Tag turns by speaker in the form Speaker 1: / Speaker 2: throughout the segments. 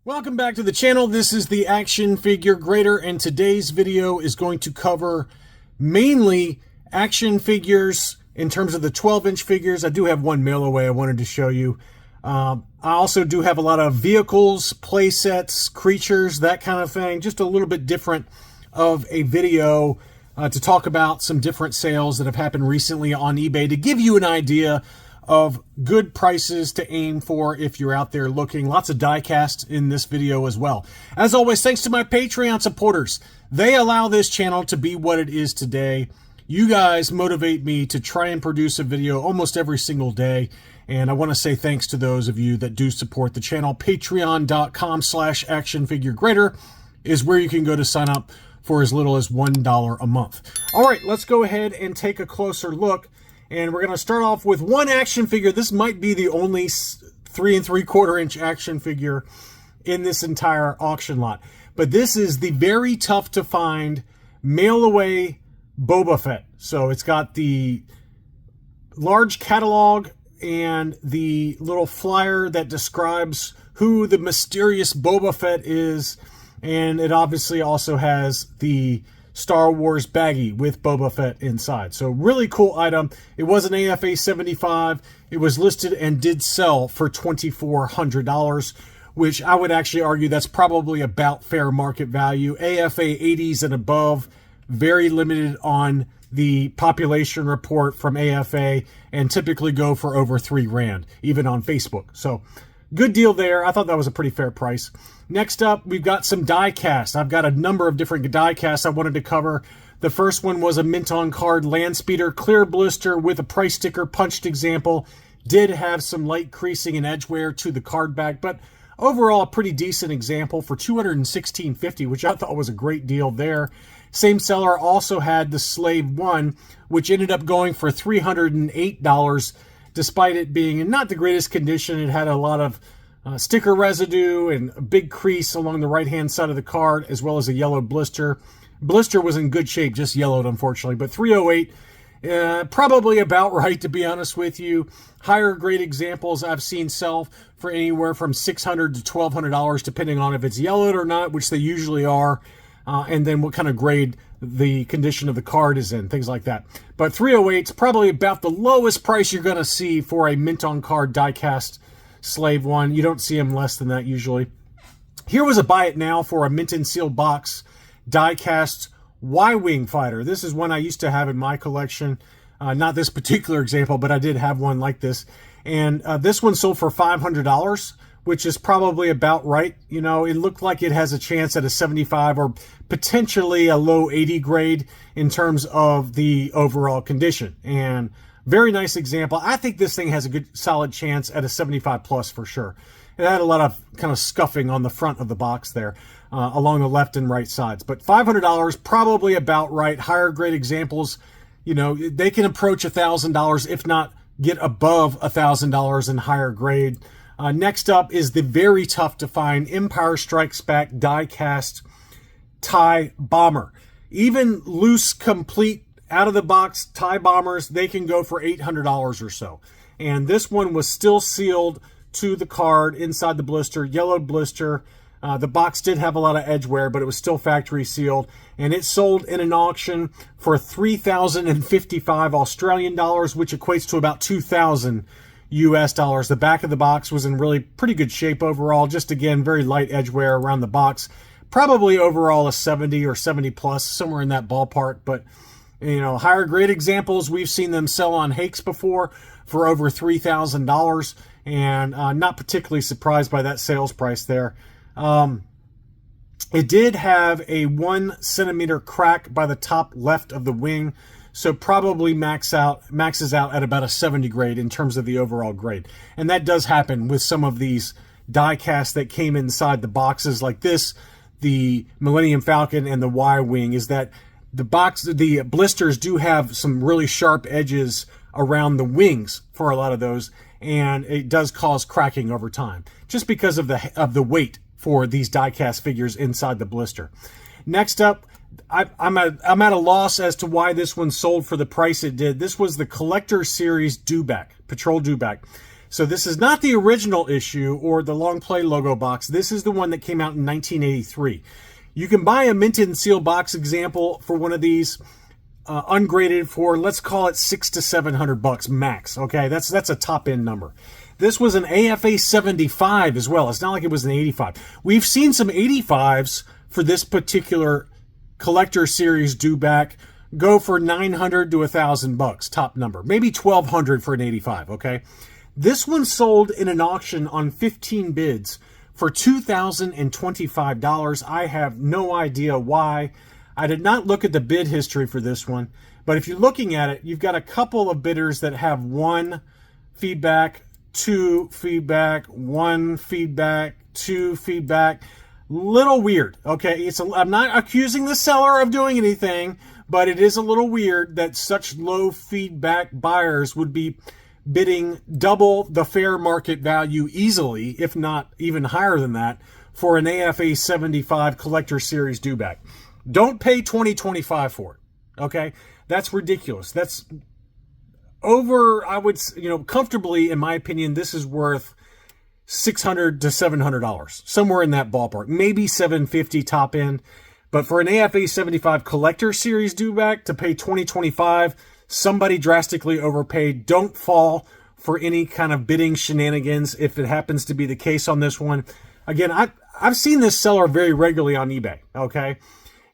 Speaker 1: Welcome back to the channel. This is the Action Figure Grader, and today's video is going to cover mainly action figures in terms of the 12-inch figures. I do have one mail away I wanted to show you. I also do have a lot of vehicles, play sets, creatures, that kind of thing. Just a little bit different of a video to talk about some different sales that have happened recently on eBay to give you an idea of good prices to aim for if you're out there looking. Lots of die-cast in this video as well. As always, thanks to my Patreon supporters. They allow this channel to be what it is today. You guys motivate me to try and produce a video almost every single day. And I want to say thanks to those of you that do support the channel. Patreon.com/actionfiguregrader is where you can go to sign up for as little as $1 a month. All right, let's go ahead and take a closer look. And we're going to start off with one action figure. This might be the only 3 3/4 inch action figure in this entire auction lot. But this is the very tough to find mail away Boba Fett. So it's got the large catalog and the little flyer that describes who the mysterious Boba Fett is. And it obviously also has the Star Wars baggie with Boba Fett inside. So really cool item. It was an AFA 75. It was listed and did sell for $2,400, which I would actually argue that's probably about fair market value. AFA 80s and above, very limited on the population report from AFA, and typically go for over $3,000, even on Facebook. So good deal there. I thought that was a pretty fair price. Next up, we've got some die cast. I've got a number of different die casts I wanted to cover. The first one was a mint on card Landspeeder clear blister with a price sticker punched example. Did have some light creasing and edge wear to the card back, but overall a pretty decent example for $216.50, which I thought was a great deal there. Same seller also had the Slave 1, which ended up going for $308, despite it being in not the greatest condition. It had a lot of sticker residue and a big crease along the right-hand side of the card, as well as a yellow blister. Blister was in good shape, just yellowed, unfortunately. But $308, probably about right, to be honest with you. Higher grade examples I've seen sell for anywhere from $600 to $1,200, depending on if it's yellowed or not, which they usually are, and then what kind of grade the condition of the card is in, things like that. But $308 is probably about the lowest price you're going to see for a mint on card die-cast Slave 1. You don't see them less than that usually. Here was a buy it now for a mint and sealed box die-cast Y-Wing fighter. This is one I used to have in my collection. Not this particular example, but I did have one like this. And this one sold for $500, which is probably about right. You know, it looked like it has a chance at a 75 or potentially a low 80 grade in terms of the overall condition. And very nice example. I think this thing has a good solid chance at a 75 plus for sure. It had a lot of kind of scuffing on the front of the box there along the left and right sides. But $500, probably about right. Higher grade examples, you know, they can approach $1,000, if not get above $1,000 in higher grade. Next up is the very tough to find Empire Strikes Back die-cast TIE Bomber. Even loose, complete, out of the box TIE bombers, they can go for $800 or so. And this one was still sealed to the card inside the blister, yellowed blister. The box did have a lot of edge wear, but it was still factory sealed. And it sold in an auction for 3,055 Australian dollars, which equates to about 2,000 US dollars. The back of the box was in really pretty good shape overall. Just again, very light edge wear around the box. Probably overall a 70 or 70 plus, somewhere in that ballpark. But you know, higher grade examples, we've seen them sell on Hakes before for over $3,000, and not particularly surprised by that sales price there. It did have a 1 centimeter crack by the top left of the wing, so probably maxes out at about a 70 grade in terms of the overall grade. And that does happen with some of these die casts that came inside the boxes like this, the Millennium Falcon and the Y-Wing, is that the blisters do have some really sharp edges around the wings for a lot of those, and it does cause cracking over time, just because of the weight for these die-cast figures inside the blister. Next up, I'm at a loss as to why this one sold for the price it did. This was the Collector Series Duback, Patrol Duback. So this is not the original issue or the long play logo box. This is the one that came out in 1983. You can buy a minted and sealed box example for one of these ungraded for, let's call it $600 to $700 max. Okay, that's a top end number. This was an AFA 75 as well. It's not like it was an 85. We've seen some 85s for this particular collector series Duback go for $900 to $1,000, top number. Maybe $1,200 for an 85, okay? This one sold in an auction on 15 bids for $2,025. I have no idea why. I did not look at the bid history for this one, but if you're looking at it, you've got a couple of bidders that have 1 feedback, 2 feedback, 1 feedback, 2 feedback. Little weird, okay? I'm not accusing the seller of doing anything, but it is a little weird that such low feedback buyers would be bidding double the fair market value easily, if not even higher than that, for an AFA 75 collector series Duback. Don't pay $20.25 for it, okay? That's ridiculous. That's over, I would, comfortably, in my opinion, this is worth $600 to $700, somewhere in that ballpark. Maybe $750 top end. But for an AFA 75 collector series Duback to pay $20.25, somebody drastically overpaid. Don't fall for any kind of bidding shenanigans if it happens to be the case on this one. Again, I've seen this seller very regularly on eBay, okay?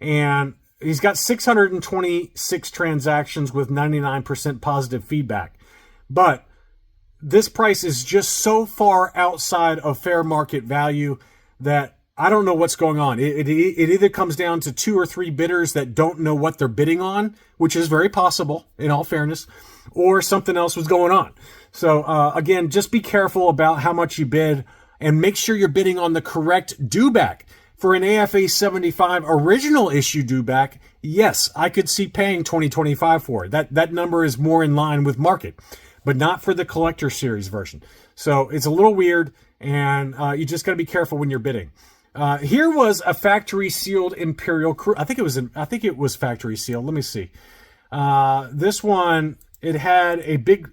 Speaker 1: And he's got 626 transactions with 99% positive feedback. But this price is just so far outside of fair market value that I don't know what's going on. It either comes down to 2 or 3 bidders that don't know what they're bidding on, which is very possible, in all fairness, or something else was going on. So, again, just be careful about how much you bid and make sure you're bidding on the correct Duback. For an AFA 75 original issue Duback, yes, I could see paying $20.25 for it. That number is more in line with market, but not for the collector series version. So it's a little weird, and you just got to be careful when you're bidding. Here was a factory sealed Imperial Cruiser. I think it was factory sealed. Let me see. This one, it had a big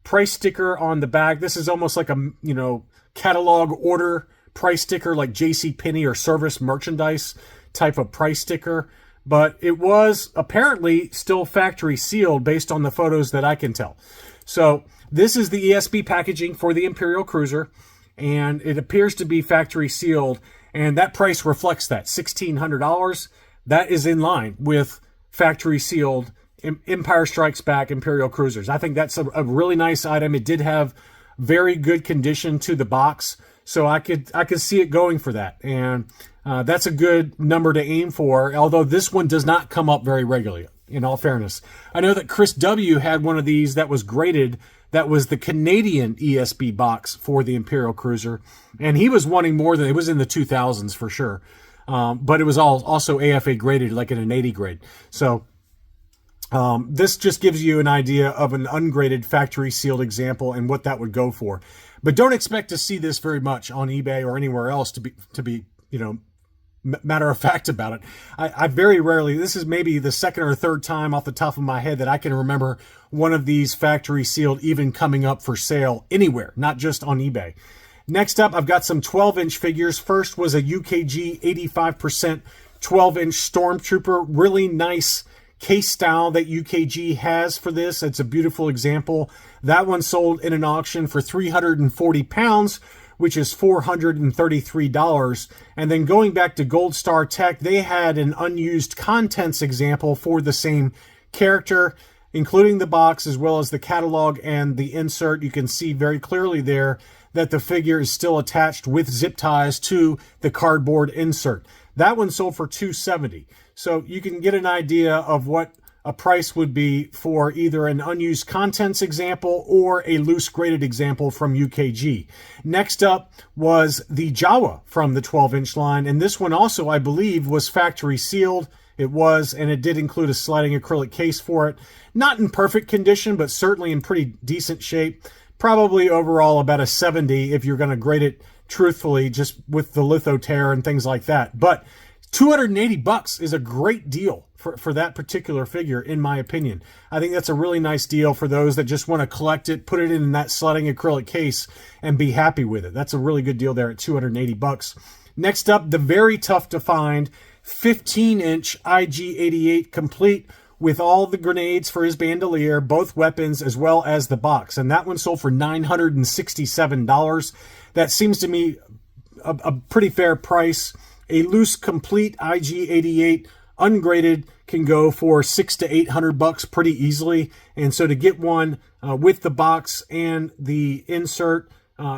Speaker 1: price sticker on the back. This is almost like a catalog order price sticker, like JCPenney or service merchandise type of price sticker. But it was apparently still factory sealed based on the photos that I can tell. So this is the ESP packaging for the Imperial Cruiser, and it appears to be factory sealed. And that price reflects that, $1,600. That is in line with factory sealed Empire Strikes Back Imperial Cruisers. I think that's a really nice item. It did have very good condition to the box, so I could see it going for that. And that's a good number to aim for, although this one does not come up very regularly, in all fairness. I know that Chris W. had one of these that was graded. That was the Canadian ESP box for the Imperial Cruiser. And he was wanting more than, it was in the 2000s for sure. But it was also AFA graded, like in an 80 grade. So this just gives you an idea of an ungraded factory sealed example and what that would go for. But don't expect to see this very much on eBay or anywhere else to be matter of fact about it. I very rarely, this is maybe the second or third time off the top of my head that I can remember one of these factory sealed even coming up for sale anywhere, not just on eBay. Next up, I've got some 12-inch figures. First was a UKG 85% 12-inch Stormtrooper. Really nice case style that UKG has for this. It's a beautiful example. That one sold in an auction for 340 pounds, which is $433. And then going back to Gold Star Tech, they had an unused contents example for the same character, including the box as well as the catalog and the insert. You can see very clearly there that the figure is still attached with zip ties to the cardboard insert. That one sold for $270. So you can get an idea of what a price would be for either an unused contents example or a loose graded example from UKG. Next up was the Jawa from the 12-inch line, and this one also, I believe, was factory sealed. It was, and it did include a sliding acrylic case for it. Not in perfect condition, but certainly in pretty decent shape. Probably overall about a 70 if you're going to grade it truthfully, just with the litho tear and things like that. But $280 is a great deal for that particular figure, in my opinion. I think that's a really nice deal for those that just want to collect it, put it in that sledding acrylic case, and be happy with it. That's a really good deal there at $280. Next up, the very tough to find 15-inch IG-88 complete with all the grenades for his bandolier, both weapons, as well as the box. And that one sold for $967. That seems to me a pretty fair price. A loose complete IG-88 ungraded can go for $600 to $800 pretty easily. And so to get one with the box and the insert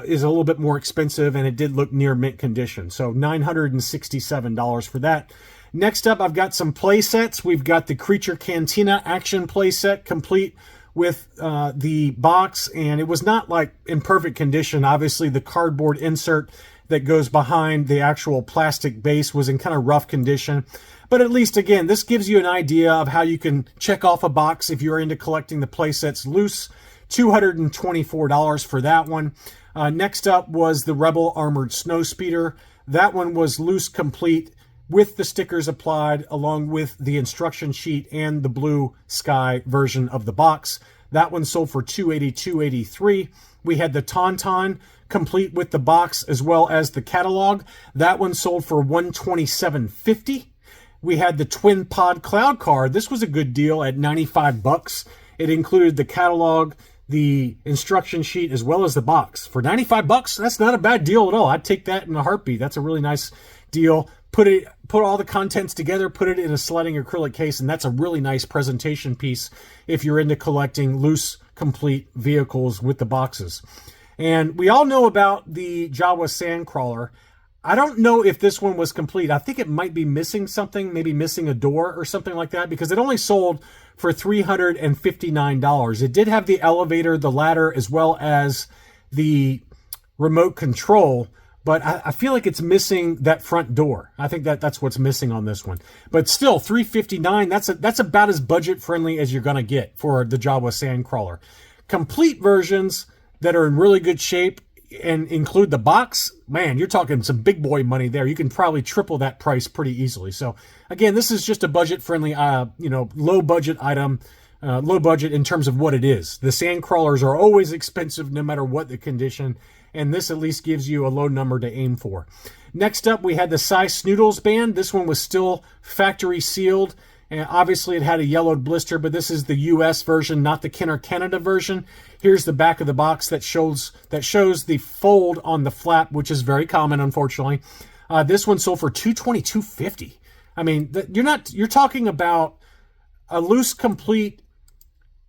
Speaker 1: is a little bit more expensive, and it did look near mint condition. So $967 for that. Next up, I've got some play sets. We've got the Creature Cantina action play set complete with the box, and it was not like in perfect condition. Obviously, the cardboard insert that goes behind the actual plastic base was in kind of rough condition. But at least, again, this gives you an idea of how you can check off a box if you're into collecting the play sets loose. $224 for that one. Next up was the Rebel Armored Snowspeeder. That one was loose complete with the stickers applied, along with the instruction sheet and the blue sky version of the box. That one sold for $280, $283. We had the Tauntaun complete with the box as well as the catalog. That one sold for $127.50. We had the Twin Pod Cloud Card. This was a good deal at $95. It included the catalog, the instruction sheet, as well as the box. For $95, that's not a bad deal at all. I'd take that in a heartbeat. That's a really nice deal. Put all the contents together, put it in a sledding acrylic case, and that's a really nice presentation piece if you're into collecting loose, complete vehicles with the boxes. And we all know about the Jawa Sandcrawler. I don't know if this one was complete. I think it might be missing something, maybe missing a door or something like that, because it only sold for $359. It did have the elevator, the ladder, as well as the remote control, but I feel like it's missing that front door. I think that's what's missing on this one. But still, $359, that's about as budget-friendly as you're going to get for the Jawa Sandcrawler. Complete versions that are in really good shape and include the box, man, you're talking some big boy money there. You can probably triple that price pretty easily. So again, this is just a budget-friendly, low budget item, low budget in terms of what it is. The Sandcrawlers are always expensive no matter what the condition, and this at least gives you a low number to aim for. Next up, we had the SCI Noodles Band. This one was still factory sealed, and obviously it had a yellowed blister, but this is the US version, not the Kenner Canada version. Here's the back of the box that shows the fold on the flap, which is very common, unfortunately. This one sold for $222.50. I mean, you're talking about a loose complete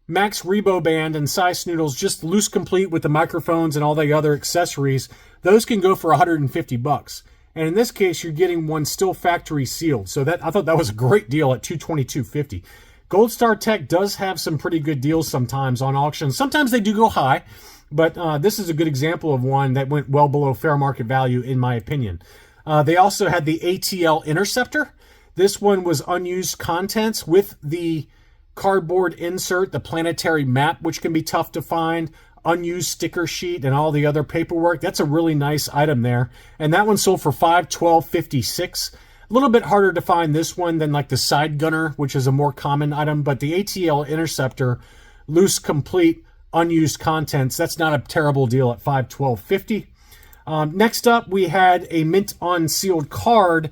Speaker 1: Max Rebo Band and SCI Noodles, just loose complete with the microphones and all the other accessories. Those can go for $150. And in this case, you're getting one still factory sealed. So I thought that was a great deal at $222.50. Gold Star Tech does have some pretty good deals sometimes on auctions. Sometimes they do go high, but this is a good example of one that went well below fair market value, in my opinion. They also had the ATL Interceptor. This one was unused contents with the cardboard insert, the planetary map, which can be tough to find, unused sticker sheet, and all the other paperwork. That's a really nice item there. And that one sold for $512.56. A little bit harder to find this one than like the Side Gunner, which is a more common item, but the ATL Interceptor, loose, complete, unused contents, that's not a terrible deal at $512.50. Next up, we had a mint on sealed card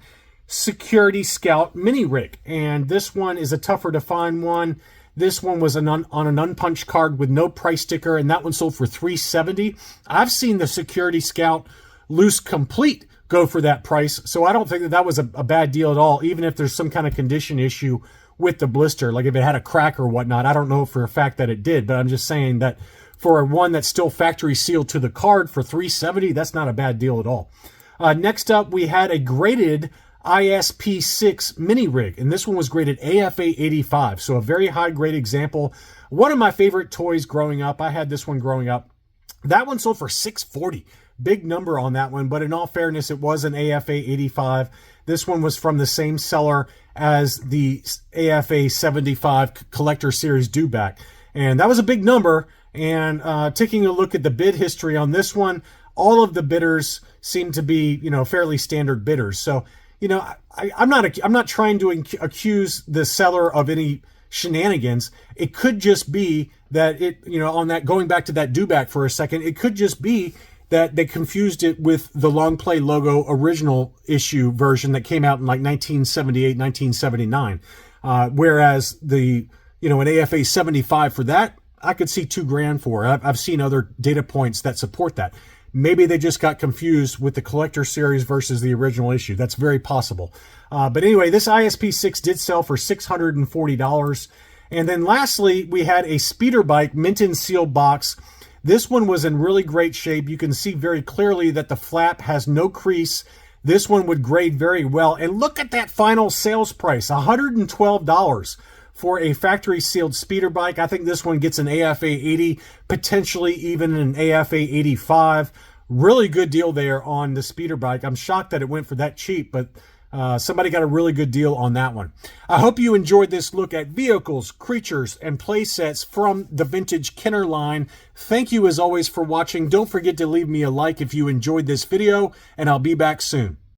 Speaker 1: Security Scout Mini Rig, and this one is a tougher to find one. This one was on an unpunched card with no price sticker, and that one sold for $370. I've seen the Security Scout loose complete go for that price, so I don't think that was a bad deal at all, even if there's some kind of condition issue with the blister, like if it had a crack or whatnot. I don't know for a fact that it did, but I'm just saying that for one that's still factory sealed to the card for $370, that's not a bad deal at all. Next up, we had a graded ISP6 Mini Rig, and this one was graded AFA 85, so a very high grade example. One of my favorite toys growing up. I had this one growing up. That one sold for $640. Big number on that one, but in all fairness, it was an AFA 85. This one was from the same seller as the AFA 75 Collector Series Duback, and that was a big number. And taking a look at the bid history on this one, all of the bidders seem to be, fairly standard bidders. So you know, I'm not trying to accuse the seller of any shenanigans. It could just be that it, you know, on that, going back to that Duback for a second, it could just be that they confused it with the Long Play Logo original issue version that came out in like 1978, 1979. Whereas the, you know, an AFA 75 for that, I could see $2,000 for. I've seen other data points that support that. Maybe they just got confused with the collector series versus the original issue. That's very possible. But anyway, this ISP6 did sell for $640. And then lastly, we had a speeder bike mint and sealed box. This one was in really great shape. You can see very clearly that the flap has no crease. This one would grade very well. And look at that final sales price, $112 for a factory sealed speeder bike. I think this one gets an AFA 80, potentially even an AFA 85. Really good deal there on the speeder bike. I'm shocked that it went for that cheap, but somebody got a really good deal on that one. I hope you enjoyed this look at vehicles, creatures, and play sets from the vintage Kenner line. Thank you as always for watching. Don't forget to leave me a like if you enjoyed this video, and I'll be back soon.